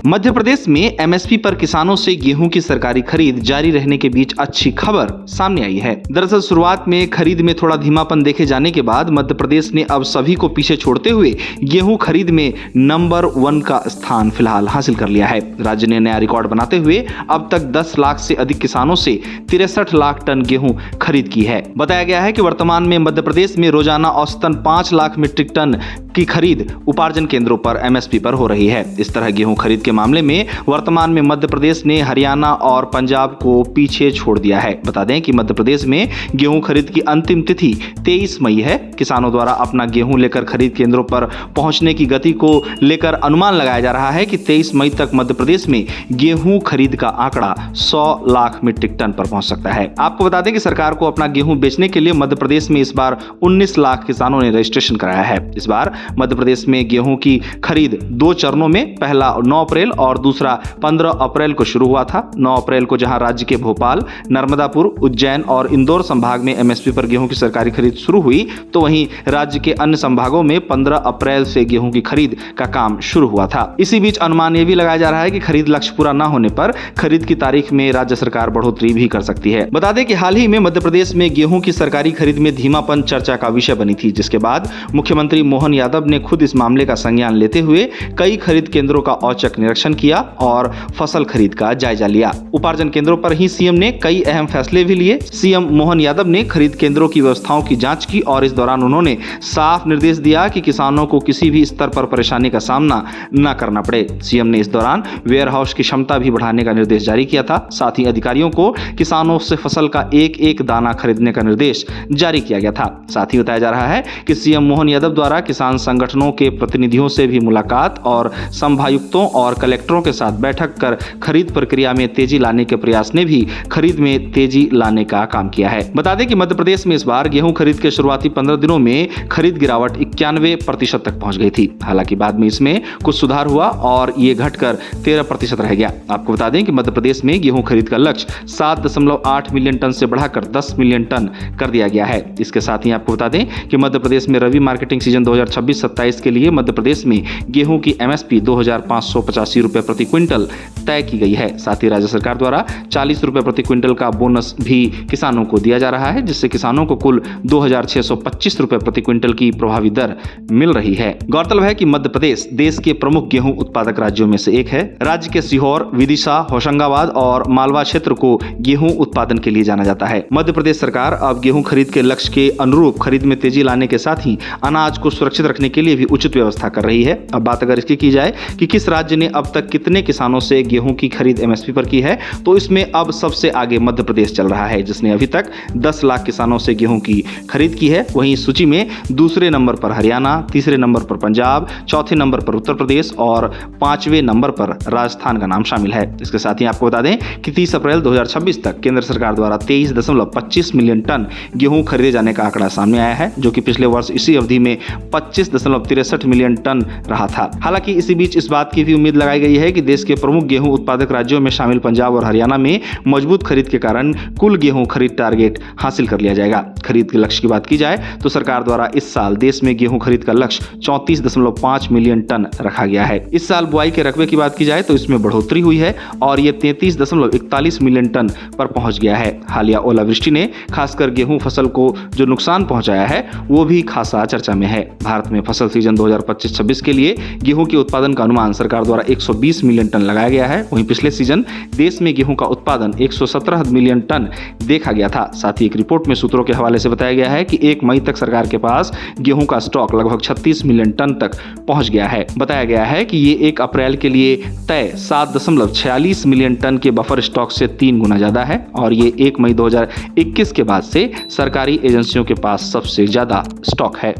मध्य प्रदेश में एमएसपी पर किसानों से गेहूं की सरकारी खरीद जारी रहने के बीच अच्छी खबर सामने आई है। दरअसल शुरुआत में खरीद में थोड़ा धीमापन देखे जाने के बाद मध्य प्रदेश ने अब सभी को पीछे छोड़ते हुए गेहूं खरीद में नंबर 1 का स्थान फिलहाल हासिल कर लिया है। राज्य ने नया रिकॉर्ड बनाते हुए अब तक 10 लाख से अधिक किसानों से 63 लाख टन गेहूं खरीद की है। बताया गया है कि वर्तमान में मध्य प्रदेश में रोजाना औसतन 5 लाख मीट्रिक टन की खरीद उपार्जन केंद्रों पर एमएसपी पर हो रही है। इस तरह गेहूं खरीद के मामले में वर्तमान में मध्य प्रदेश ने हरियाणा और पंजाब को पीछे छोड़ दिया है। बता दें कि मध्य प्रदेश में गेहूं खरीद की अंतिम तिथि 23 मई है। किसानों द्वारा अपना गेहूं लेकर खरीद केंद्रों पर पहुंचने की गति को लेकर अनुमान लगाया जा रहा है कि 23 मई तक मध्य प्रदेश में गेहूं खरीद का आंकड़ा 100 लाख मीट्रिक टन पर पहुंच सकता है। आपको बता दें कि सरकार को अपना गेहूं बेचने के लिए मध्य प्रदेश में इस बार 19 लाख किसानों ने रजिस्ट्रेशन कराया है। इस बार मध्य प्रदेश में गेहूं की खरीद 2 चरणों में, पहला 9 अप्रैल और दूसरा 15 अप्रैल को शुरू हुआ था। 9 अप्रैल को जहां राज्य के भोपाल, नर्मदापुर, उज्जैन और इंदौर संभाग में एमएसपी पर गेहूं की सरकारी खरीद शुरू हुई, तो वहीं राज्य के अन्य संभागों में 15 अप्रैल से गेहूं की खरीद का काम शुरू हुआ था। इसी बीच अनुमान यह भी लगाया जा रहा है कि खरीद लक्ष्य पूरा न होने पर खरीद की तारीख में राज्य सरकार बढ़ोतरी भी कर सकती है। बता दें कि हाल ही में मध्य प्रदेश में गेहूं की सरकारी खरीद में धीमापन चर्चा का विषय बनी थी, जिसके बाद मुख्यमंत्री मोहन यादव ने खुद इस मामले का संज्ञान लेते हुए कई खरीद केंद्रों का औचक निरीक्षण किया और फसल खरीद का जायजा लिया। उपार्जन केंद्रों पर ही सीएम ने कई अहम फैसले भी लिए। सीएम मोहन यादव ने खरीद केंद्रों की व्यवस्थाओं की जांच की और इस दौरान उन्होंने साफ निर्देश दिया कि किसानों को किसी भी स्तर पर परेशानी का सामना न करना पड़े। सीएम ने इस दौरान वेयर हाउस की क्षमता भी बढ़ाने का निर्देश जारी किया था। साथ ही अधिकारियों को किसानों से फसल का एक एक दाना खरीदने का निर्देश जारी किया गया था। साथ ही बताया जा रहा है कि सीएम मोहन यादव द्वारा किसान संगठनों के प्रतिनिधियों से भी मुलाकात और संभायुक्तों और कलेक्टरों के साथ बैठक कर खरीद प्रक्रिया में तेजी लाने के प्रयास ने भी खरीद में तेजी लाने का काम किया है। बता दें कि मध्य प्रदेश में इस बार गेहूं खरीद के शुरुआती 15 दिनों में खरीद गिरावट 91% तक पहुंच गई थी। हालांकि बाद में इसमें कुछ सुधार हुआ और ये घटकर 13% रह गया। आपको बता दें कि मध्य प्रदेश में गेहूं खरीद का लक्ष्य 7.8 मिलियन टन से बढ़ाकर 10 मिलियन टन कर दिया गया है। इसके साथ ही आपको बता दें कि मध्य प्रदेश में रबी मार्केटिंग सीजन 2026-27 के लिए मध्य प्रदेश में गेहूं की एमएसपी 2585 रुपए प्रति क्विंटल तय की गई है। साथ ही राज्य सरकार द्वारा 40 रुपए प्रति क्विंटल का बोनस भी किसानों को दिया जा रहा है, जिससे किसानों को कुल 2625 रुपए प्रति क्विंटल की प्रभावी दर मिल रही है। गौरतलब है कि मध्य प्रदेश देश के प्रमुख गेहूं उत्पादक राज्यों में से एक है। राज्य के सीहोर, विदिशा, होशंगाबाद और मालवा क्षेत्र को गेहूं उत्पादन के लिए जाना जाता है। मध्य प्रदेश सरकार अब गेहूं खरीद के लक्ष्य के अनुरूप खरीद में तेजी लाने के साथ ही अनाज को सुरक्षित रखने के लिए भी उचित व्यवस्था कर रही है। अब बात अगर इसकी की जाए कि किस राज्य ने अब तक कितने किसानों से गेहूं की खरीद एमएसपी पर की है, तो इसमें अब सबसे आगे मध्य प्रदेश चल रहा है, जिसने अभी तक 10 लाख किसानों से गेहूं की खरीद की है। वहीं सूची में दूसरे नंबर पर हरियाणा, तीसरे नंबर पर पंजाब, चौथे नंबर पर उत्तर प्रदेश और 5वें नंबर पर राजस्थान का नाम शामिल है। इसके साथ ही आपको बता दें कि 30 अप्रैल 2026 तक केंद्र सरकार द्वारा 23.25 मिलियन टन गेहूं खरीदे जाने का आंकड़ा सामने आया है, जो कि पिछले वर्ष इसी अवधि में 25.63 मिलियन टन रहा था। हालांकि इसी बीच इस बात की भी उम्मीद लगाई गई है कि देश के प्रमुख गेहूं उत्पादक राज्यों में शामिल पंजाब और हरियाणा में मजबूत खरीद के कारण कुल गेहूं खरीद टारगेट हासिल कर लिया जाएगा। खरीद के लक्ष्य की बात की जाए तो सरकार द्वारा इस साल देश में गेहूं खरीद का लक्ष्य 34.5 मिलियन टन रखा गया है। इस साल बुआई के रकबे की बात की जाए तो इसमें बढ़ोतरी हुई है और ये 33.41 मिलियन टन पर पहुंच गया है। हालिया ओलावृष्टि ने खासकर गेहूं फसल को जो नुकसान पहुंचाया है वो भी खासा चर्चा में है। भारत में फसल सीजन 2025-26 के लिए गेहूं के उत्पादन का अनुमान सरकार द्वारा 120 मिलियन टन लगाया गया है। वहीं पिछले सीजन देश में गेहूं का उत्पादन 117 मिलियन टन देखा गया था। साथ ही एक रिपोर्ट में सूत्रों के हवाले से बताया गया है कि 1 मई तक सरकार के पास गेहूं का स्टॉक लगभग 36 मिलियन टन तक पहुंच गया है। बताया गया है कि ये 1 अप्रैल के लिए तय 7.46 मिलियन टन के बफर स्टॉक से 3 गुना ज्यादा है और ये 1 मई 2021 के बाद से सरकारी एजेंसियों के पास सबसे ज्यादा स्टॉक है।